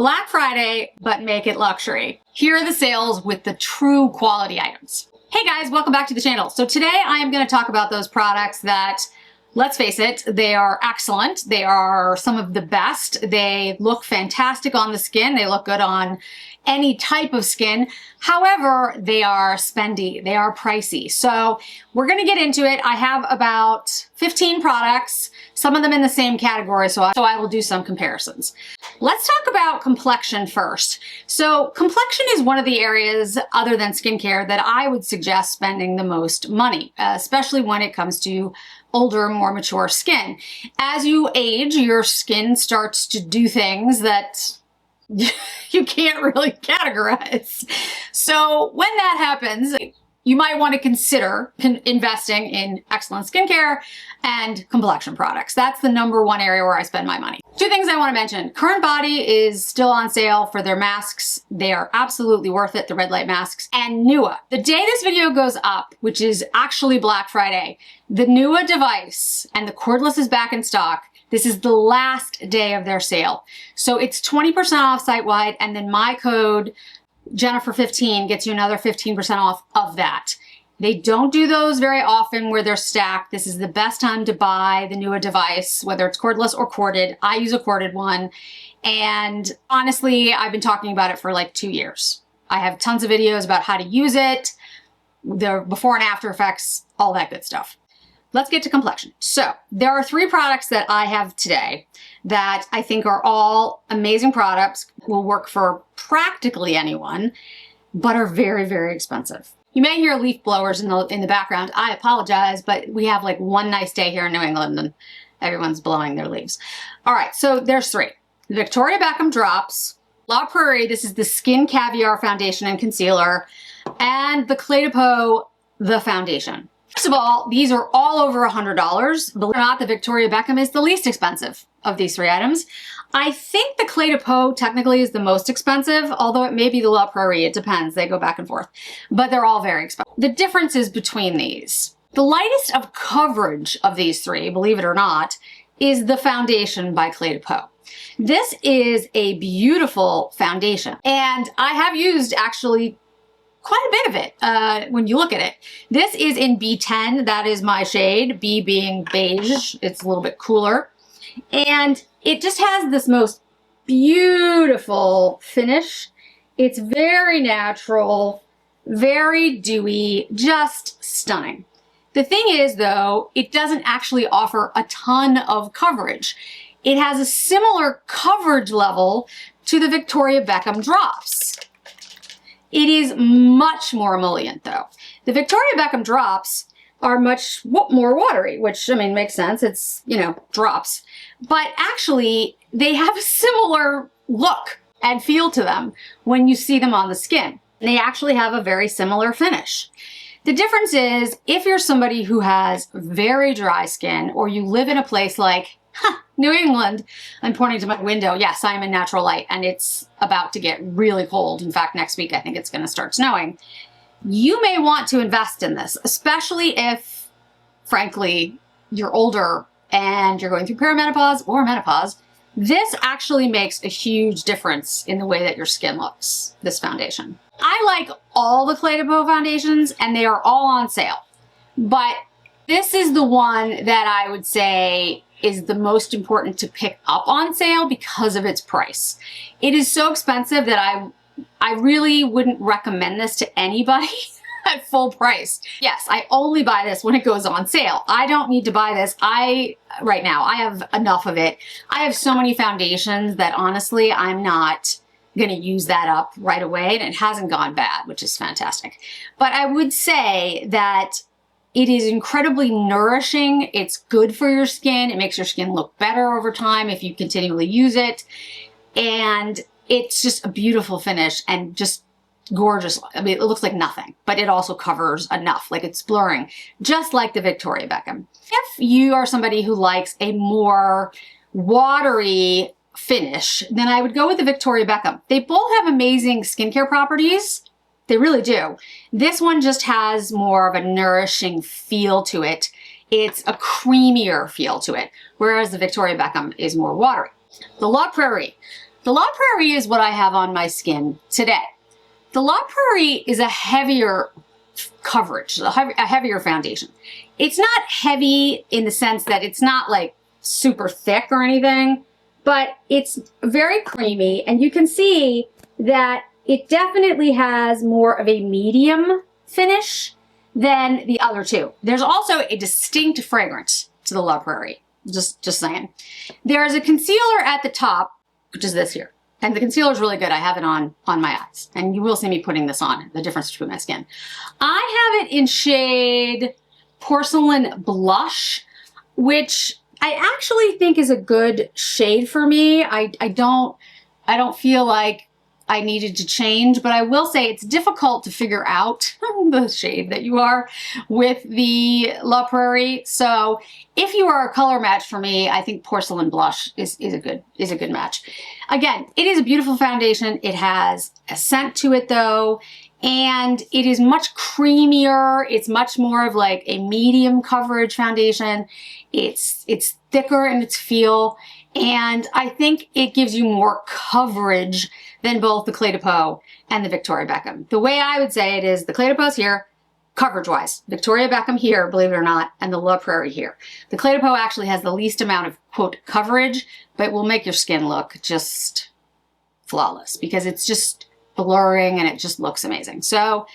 Black Friday, but make it luxury. Here are the sales with the true quality items. Hey guys, welcome back to the channel. So today I am going to talk about those products that, let's face it, they are excellent. They are some of the best. They look fantastic on the skin. They look good on any type of skin. However, they are spendy. They are pricey. So we're going to get into it. I have about 15 products, some of them in the same category, so I will do some comparisons. Let's talk about complexion first. So complexion is one of the areas other than skincare that I would suggest spending the most money, especially when it comes to older, more mature skin. As you age, your skin starts to do things that you can't really categorize. So when that happens, you might want to consider investing in excellent skincare and complexion products. That's the #1 area where I spend my money. Two things I want to mention. Current Body is still on sale for their masks. They are absolutely worth it, the red light masks. And NEWA. The day this video goes up, which is actually Black Friday, the NEWA Device and the cordless is back in stock. This is the last day of their sale. So it's 20% off site-wide, and then my code Jennifer15 gets you another 15% off of that. They don't do those very often where they're stacked. This is the best time to buy the NEWA Device, whether it's cordless or corded. I use a corded one. And honestly, I've been talking about it for like 2 years. I have tons of videos about how to use it, the before and after effects, all that good stuff. Let's get to complexion. So there are 3 products that I have today that I think are all amazing products, will work for practically anyone, but are very, very expensive. You may hear leaf blowers in the background. I apologize, but we have like one nice day here in New England and everyone's blowing their leaves. All right, so there's 3. The Victoria Beckham Drops, La Prairie, this is the Skin Caviar Foundation and Concealer, and the Clé de Peau, the foundation. First of all, these are all over $100. Believe it or not, the Victoria Beckham is the least expensive of these 3 items. I think the Clé de Peau technically is the most expensive, although it may be the La Prairie. It depends. They go back and forth. But they're all very expensive. The differences between these. The lightest of coverage of these 3, believe it or not, is the foundation by Clé de Peau. This is a beautiful foundation. And I have used actually quite a bit of it when you look at it. This is in B10. That is my shade. B being beige. It's a little bit cooler. And it just has this most beautiful finish. It's very natural, very dewy, just stunning. The thing is, though, it doesn't actually offer a ton of coverage. It has a similar coverage level to the Victoria Beckham Drops. It is much more emollient, though. The Victoria Beckham Drops are much more watery, which, I mean, makes sense. It's, you know, drops. But actually, they have a similar look and feel to them when you see them on the skin. They actually have a very similar finish. The difference is, if you're somebody who has very dry skin, or you live in a place like New England, I'm pointing to my window. Yes, I'm in natural light, and it's about to get really cold. In fact, next week, I think it's going to start snowing. You may want to invest in this, especially if, frankly, you're older and you're going through perimenopause or menopause. This actually makes a huge difference in the way that your skin looks, this foundation. I like all the Clé de Peau foundations, and they are all on sale. But this is the one that I would say is the most important to pick up on sale because of its price. It is so expensive that I really wouldn't recommend this to anybody at full price. Yes, I only buy this when it goes on sale. I don't need to buy this. Right now, I have enough of it. I have so many foundations that honestly, I'm not gonna use that up right away, and it hasn't gone bad, which is fantastic. But I would say that it is incredibly nourishing. It's good for your skin. It makes your skin look better over time if you continually use it. And it's just a beautiful finish and just gorgeous. I mean, it looks like nothing, but it also covers enough, like it's blurring, just like the Victoria Beckham. If you are somebody who likes a more watery finish, then I would go with the Victoria Beckham. They both have amazing skincare properties. They really do. This one just has more of a nourishing feel to it. It's a creamier feel to it, whereas the Victoria Beckham is more watery. The La Prairie. The La Prairie is what I have on my skin today. The La Prairie is a heavier coverage, a heavier foundation. It's not heavy in the sense that it's not like super thick or anything, but it's very creamy, and you can see that it definitely has more of a medium finish than the other two. There's also a distinct fragrance to the La Prairie, just saying. There's a concealer at the top, which is this here. And the concealer is really good. I have it on my eyes, and you will see me putting this on, the difference between my skin. I have it in shade Porcelain Blush, which I actually think is a good shade for me. I don't feel like I needed to change, but I will say it's difficult to figure out the shade that you are with the La Prairie. So if you are a color match for me, I think Porcelain Blush is a good match. Again, it is a beautiful foundation. It has a scent to it though, and it is much creamier. It's much more of like a medium coverage foundation. It's thicker in its feel, and I think it gives you more coverage than both the Clé de Peau and the Victoria Beckham. The way I would say it is the Clé de Peau's here, coverage-wise. Victoria Beckham here, believe it or not, and the La Prairie here. The Clé de Peau actually has the least amount of, quote, coverage, but will make your skin look just flawless because it's just blurring and it just looks amazing. So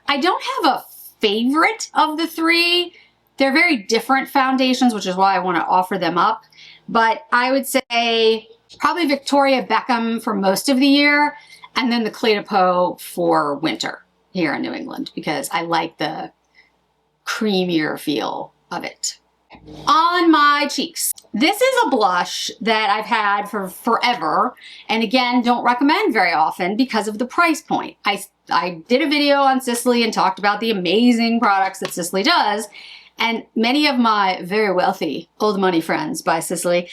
I don't have a favorite of the three. They're very different foundations, which is why I want to offer them up. But I would say probably Victoria Beckham for most of the year, and then the Clé de Peau for winter here in New England, because I like the creamier feel of it. On my cheeks, this is a blush that I've had for forever, and again, don't recommend very often because of the price point. I did a video on SISLEY and talked about the amazing products that SISLEY does, and many of my very wealthy old money friends buy SISLEY.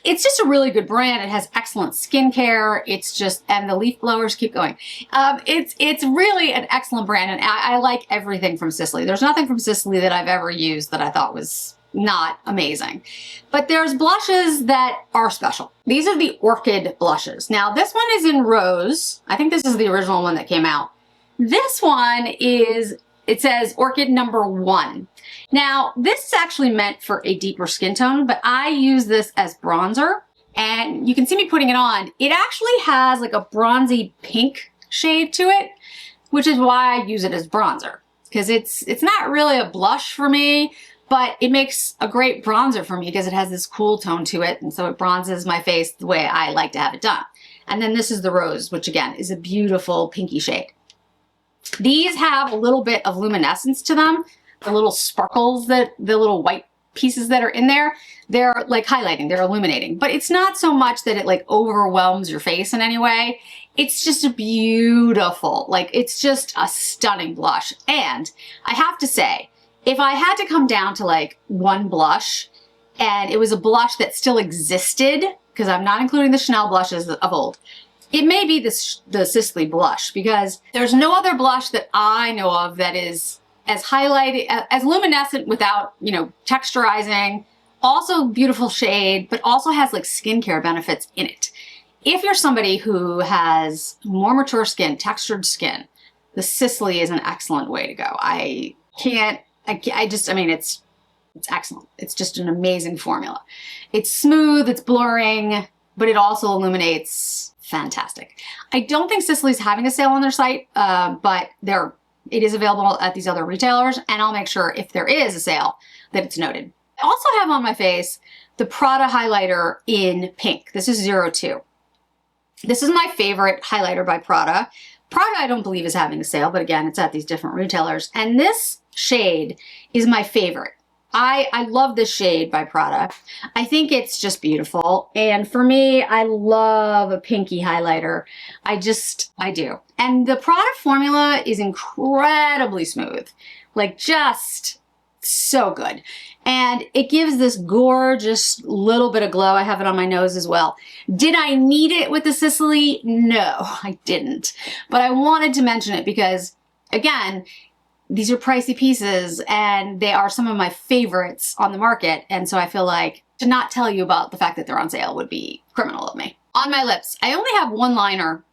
It's just a really good brand. It has excellent skincare. It's just, and the leaf blowers keep going. It's really an excellent brand, and I like everything from SISLEY. There's nothing from SISLEY that I've ever used that I thought was not amazing. But there's blushes that are special. These are the Orchid blushes. Now this one is in Rose. I think this is the original one that came out. This one is, it says Orchid #1. Now, this is actually meant for a deeper skin tone, but I use this as bronzer, and you can see me putting it on. It actually has like a bronzy pink shade to it, which is why I use it as bronzer, because it's not really a blush for me, but it makes a great bronzer for me because it has this cool tone to it, and so it bronzes my face the way I like to have it done. And then this is the Rose, which again is a beautiful pinky shade. These have a little bit of luminescence to them. The little sparkles, the little white pieces that are in there, they're like highlighting, they're illuminating. But it's not so much that it like overwhelms your face in any way. It's just a beautiful, like it's just a stunning blush. And I have to say, if I had to come down to like one blush, and it was a blush that still existed, because I'm not including the Chanel blushes of old, it may be the SISLEY blush, because there's no other blush that I know of that is as highlighted, as luminescent without, you know, texturizing, also beautiful shade, but also has like skincare benefits in it. If you're somebody who has more mature skin, textured skin, the SISLEY is an excellent way to go. I mean, it's excellent. It's just an amazing formula. It's smooth, it's blurring, but it also illuminates fantastic. I don't think SISLEY's having a sale on their site, but it is available at these other retailers, and I'll make sure if there is a sale that it's noted. I also have on my face the Prada highlighter in pink. This is 02. This is my favorite highlighter by Prada. Prada I don't believe is having a sale, but again, it's at these different retailers. And this shade is my favorite. I love this shade by Prada. I think it's just beautiful. And for me, I love a pinky highlighter. I do. And the Prada formula is incredibly smooth. Like just so good. And it gives this gorgeous little bit of glow. I have it on my nose as well. Did I need it with the SISLEY? No, I didn't. But I wanted to mention it because, again, these are pricey pieces and they are some of my favorites on the market. And so I feel like to not tell you about the fact that they're on sale would be criminal of me. On my lips, I only have one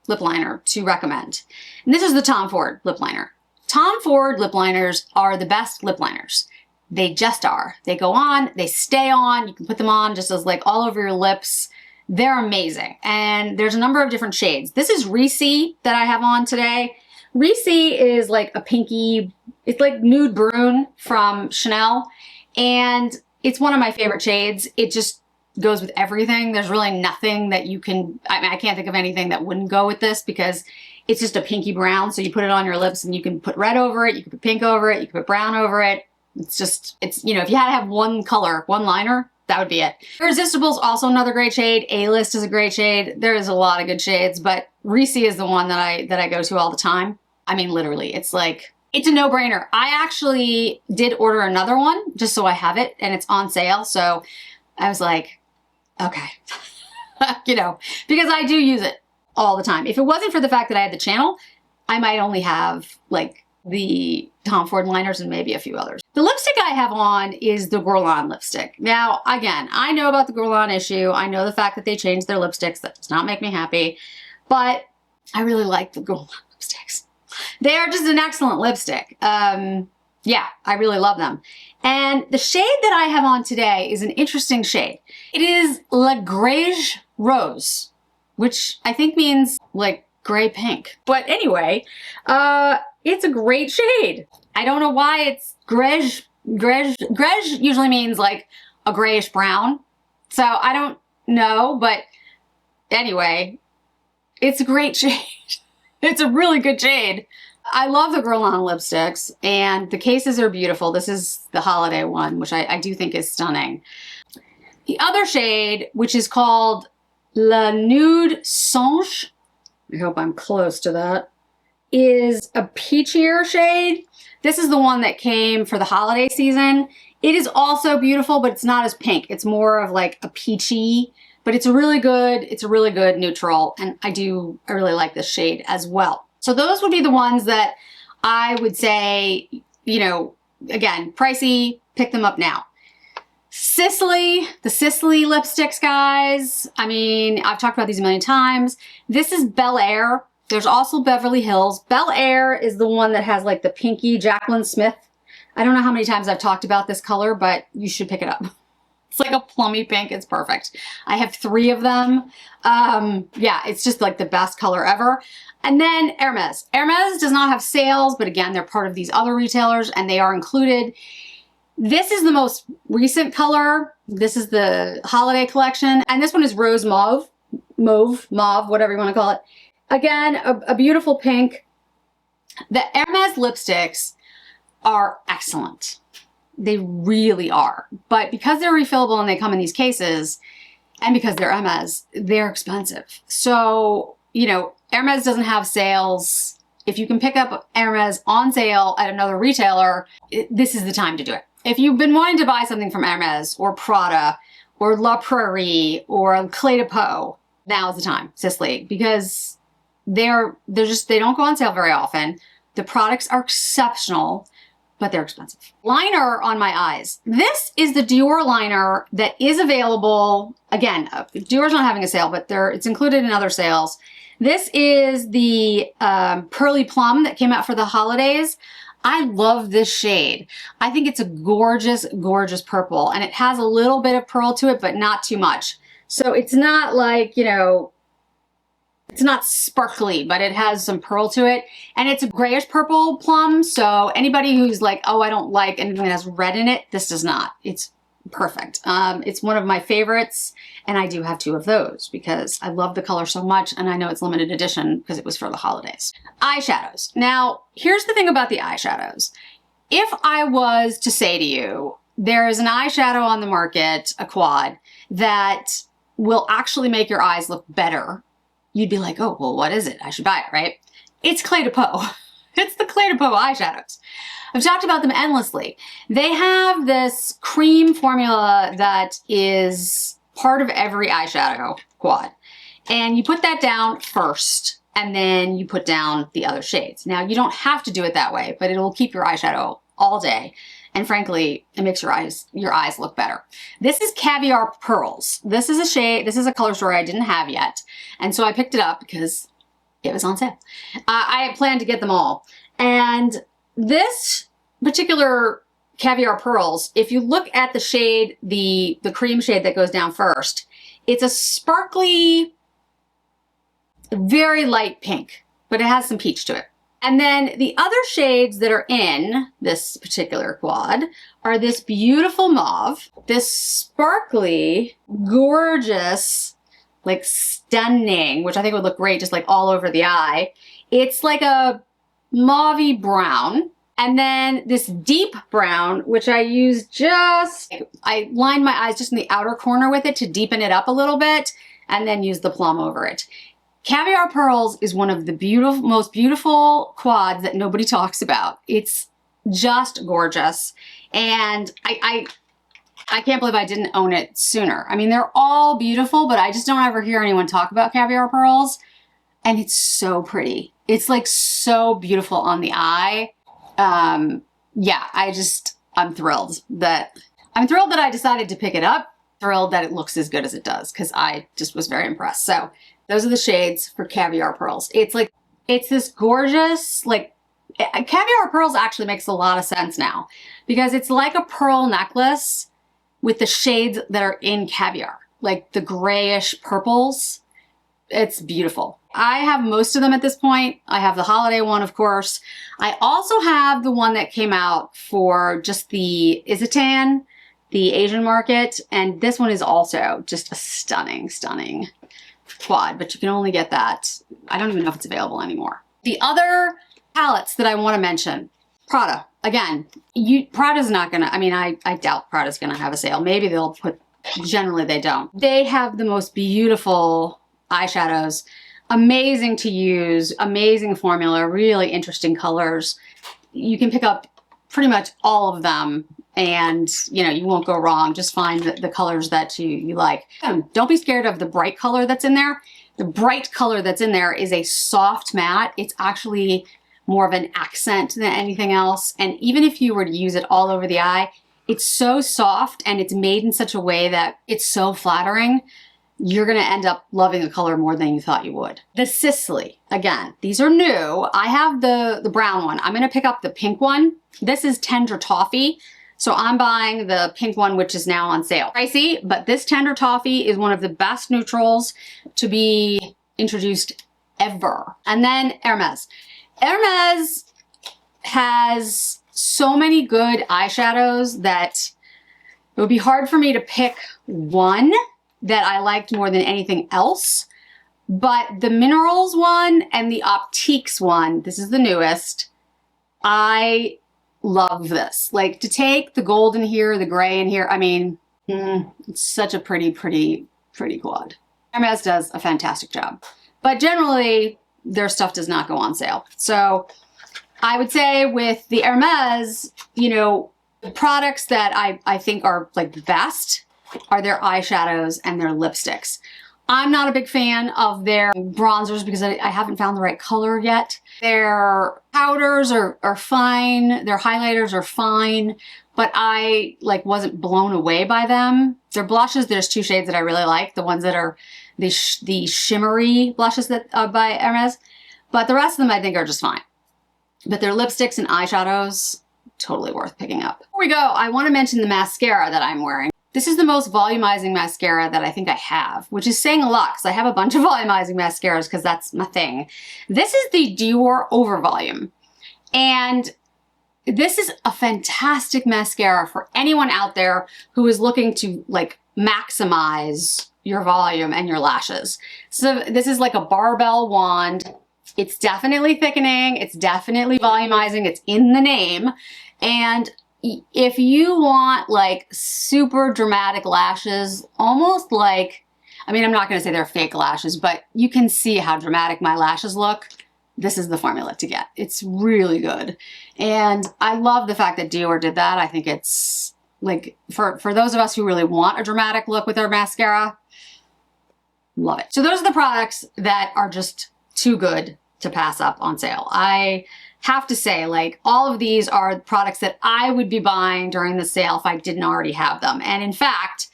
lip liner to recommend. And this is the Tom Ford lip liner. Tom Ford lip liners are the best lip liners. They just are. They go on, they stay on. You can put them on just as like all over your lips. They're amazing. And there's a number of different shades. This is Resee that I have on today. Resee is like a pinky, it's like nude brune from Chanel. And it's one of my favorite shades. It just goes with everything. There's really nothing that you can, I mean, I can't think of anything that wouldn't go with this because it's just a pinky brown. So you put it on your lips and you can put red over it. You can put pink over it. You can put brown over it. It's just, it's, you know, if you had to have one color, one liner, that would be it. Irresistible is also another great shade. A-List is a great shade. There is a lot of good shades, but Resee is the one that I go to all the time. I mean, literally, it's like, it's a no-brainer. I actually did order another one just so I have it and it's on sale. So I was like, okay, you know, because I do use it all the time. If it wasn't for the fact that I had the channel, I might only have like the Tom Ford liners and maybe a few others. The lipstick I have on is the GUERLAIN lipstick. Now, again, I know about the GUERLAIN issue. I know the fact that they changed their lipsticks. That does not make me happy, but I really like the GUERLAIN lipsticks. They are just an excellent lipstick. Yeah, I really love them. And the shade that I have on today is an interesting shade. It is Le Greige Rose, which I think means like gray pink. But anyway, it's a great shade. I don't know why it's greige. Greige usually means like a grayish brown. So I don't know, but anyway, it's a great shade. It's a really good shade. I love the GUERLAIN lipsticks and the cases are beautiful. This is the holiday one, which I do think is stunning. The other shade, which is called Le Nude Songe, I hope I'm close to that, is a peachier shade. This is the one that came for the holiday season. It is also beautiful, but it's not as pink. It's more of like a peachy, but it's a really good neutral. And I really like this shade as well. So those would be the ones that I would say, you know, again, pricey, pick them up now. SISLEY, the SISLEY lipsticks, guys. I mean, I've talked about these a million times. This is Bel Air. There's also Beverly Hills. Bel Air is the one that has like the pinky Jaclyn Smith. I don't know how many times I've talked about this color, but you should pick it up. It's like a plummy pink. It's perfect. I have 3 of them. Yeah, it's just like the best color ever. And then Hermes. Hermes does not have sales, but again, they're part of these other retailers and they are included. This is the most recent color. This is the holiday collection. And this one is Rose Mauve, whatever you want to call it. Again, a beautiful pink. The Hermes lipsticks are excellent. They really are. But because they're refillable and they come in these cases, and because they're Hermes, they're expensive. So, you know, Hermes doesn't have sales. If you can pick up Hermes on sale at another retailer, this is the time to do it. If you've been wanting to buy something from Hermes or Prada or La Prairie or Clé de Peau, now is the time, SISLEY, because they don't go on sale very often. The products are exceptional, but they're expensive. Liner on my eyes. This is the Dior liner that is available. Again, Dior's not having a sale, but it's included in other sales. This is the Pearly Plum that came out for the holidays. I love this shade. I think it's a gorgeous, gorgeous purple, and it has a little bit of pearl to it, but not too much. So it's not like, you know, it's not sparkly, but it has some pearl to it. And it's a grayish purple plum. So anybody who's like, oh, I don't like anything that has red in it, this does not. It's perfect. It's one of my favorites. And I do have 2 of those because I love the color so much. And I know it's limited edition because it was for the holidays. Eyeshadows. Now, here's the thing about the eyeshadows. If I was to say to you, there is an eyeshadow on the market, a quad, that will actually make your eyes look better, you'd be like, oh, well, what is it? I should buy it, right? It's Clé de Peau. It's the Clé de Peau eyeshadows. I've talked about them endlessly. They have this cream formula that is part of every eyeshadow quad. And you put that down first, and then you put down the other shades. Now, you don't have to do it that way, but it'll keep your eyeshadow all day. And frankly, it makes your eyes look better. This is Caviar Pearls. This is a shade, this is a color story I didn't have yet. And so I picked it up because it was on sale. I planned to get them all. And this particular Caviar Pearls, if you look at the shade, the cream shade that goes down first, it's a sparkly, very light pink, but it has some peach to it. And then the other shades that are in this particular quad are this beautiful mauve, this sparkly, gorgeous, like stunning, which I think would look great just like all over the eye. It's like a mauve-y brown. And then this deep brown, which I use I line my eyes just in the outer corner with it to deepen it up a little bit, and then use the plum over it. Caviar Pearls is one of the most beautiful quads that nobody talks about. It's just gorgeous. And I can't believe I didn't own it sooner. I mean, they're all beautiful, but I just don't ever hear anyone talk about Caviar Pearls. And it's so pretty. It's like so beautiful on the eye. Yeah, I'm thrilled that I decided to pick it up. Thrilled that it looks as good as it does, because I just was very impressed. So those are the shades for Caviar Pearls. It's this gorgeous, like, Caviar Pearls actually makes a lot of sense now, because it's like a pearl necklace with the shades that are in Caviar, like the grayish purples. It's beautiful. I have most of them at this point. I have the holiday one, of course. I also have the one that came out for just the Satin, the Asian market, and this one is also just a stunning, stunning quad, but you can only get that. I don't even know if it's available anymore. The other palettes that I want to mention, Prada. Again, Prada's not gonna, I mean, I doubt Prada's gonna have a sale. Maybe they'll put, generally they don't. They have the most beautiful eyeshadows, amazing to use, amazing formula, really interesting colors. You can pick up pretty much all of them, and you know, you won't go wrong. Just find the colors that you like. Don't be scared of the bright color that's in there. The bright color that's in there is a soft matte. It's actually more of an accent than anything else. And even if you were to use it all over the eye, it's so soft and it's made in such a way that it's so flattering. You're gonna end up loving the color more than you thought you would. The SISLEY, again, these are new. I have the brown one. I'm gonna pick up the pink one. This is Tender Toffee. So I'm buying the pink one, which is now on sale. Pricey, but this Tender Toffee is one of the best neutrals to be introduced ever. And then Hermes. Hermes has so many good eyeshadows that it would be hard for me to pick one that I liked more than anything else. But the Minerals one and the Optiques one, this is the newest, I love this. Like, to take the gold in here, the gray in here, I mean, it's such a pretty quad. Hermes does a fantastic job. But generally, their stuff does not go on sale. So I would say with the Hermes, you know, the products that I think are like the best are their eyeshadows and their lipsticks. I'm not a big fan of their bronzers because I haven't found the right color yet. Their powders are fine. Their highlighters are fine, but I like wasn't blown away by them. Their blushes, there's two shades that I really like. The ones that are the shimmery blushes that by Hermes, but the rest of them I think are just fine. But their lipsticks and eyeshadows, totally worth picking up. Before we go, I want to mention the mascara that I'm wearing. This is the most volumizing mascara that I think I have, which is saying a lot because I have a bunch of volumizing mascaras because that's my thing. This is the Dior Over Volume. And this is a fantastic mascara for anyone out there who is looking to like maximize your volume and your lashes. So this is like a barbell wand. It's definitely thickening. It's definitely volumizing. It's in the name. And if you want like super dramatic lashes, almost like, I mean, I'm not going to say they're fake lashes, but you can see how dramatic my lashes look. This is the formula to get. It's really good. And I love the fact that Dior did that. I think it's like, for those of us who really want a dramatic look with our mascara, love it. So those are the products that are just too good to pass up on sale. I have to say, like, all of these are products that I would be buying during the sale if I didn't already have them. And in fact,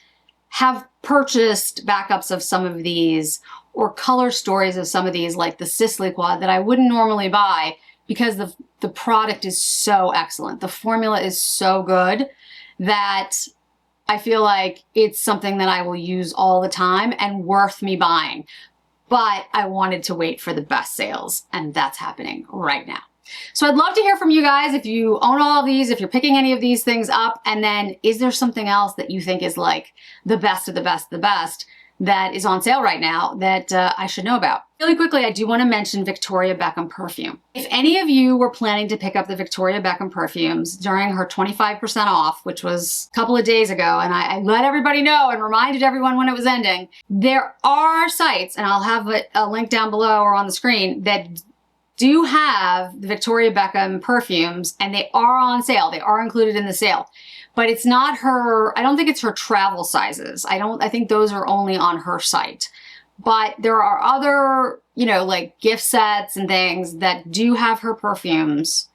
have purchased backups of some of these or color stories of some of these, like the SISLEY quad, that I wouldn't normally buy because the product is so excellent. The formula is so good that I feel like it's something that I will use all the time and worth me buying. But I wanted to wait for the best sales, and that's happening right now. So I'd love to hear from you guys if you own all of these, if you're picking any of these things up, and then is there something else that you think is like the best of the best of the best that is on sale right now that I should know about? Really quickly, I do want to mention Victoria Beckham perfume. If any of you were planning to pick up the Victoria Beckham perfumes during her 25% off, which was a couple of days ago, and I let everybody know and reminded everyone when it was ending, there are sites, and I'll have a link down below or on the screen, that do have the Victoria Beckham perfumes, and they are on sale. They are included in the sale. But it's not her, I don't think it's her travel sizes. I think those are only on her site. But there are other, you know, like gift sets and things that do have her perfumes.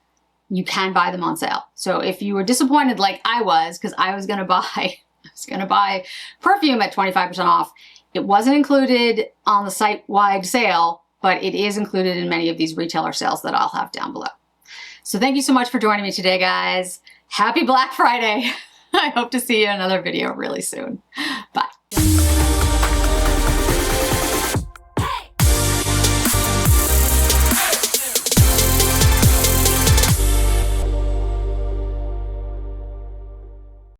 You can buy them on sale. So if you were disappointed like I was, because I was gonna buy perfume at 25% off, it wasn't included on the site-wide sale, but it is included in many of these retailer sales that I'll have down below. So thank you so much for joining me today, guys. Happy Black Friday. I hope to see you in another video really soon.